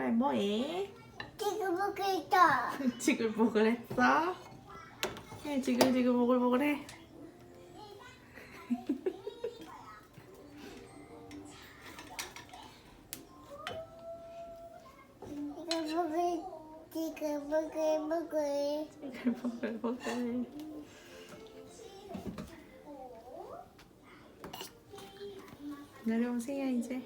말 뭐해? 지금 먹고 있다. 지글보글 했어? 지글지글 보글보글해. 지금 먹을. 지글보글보글. 내려오세요 이제.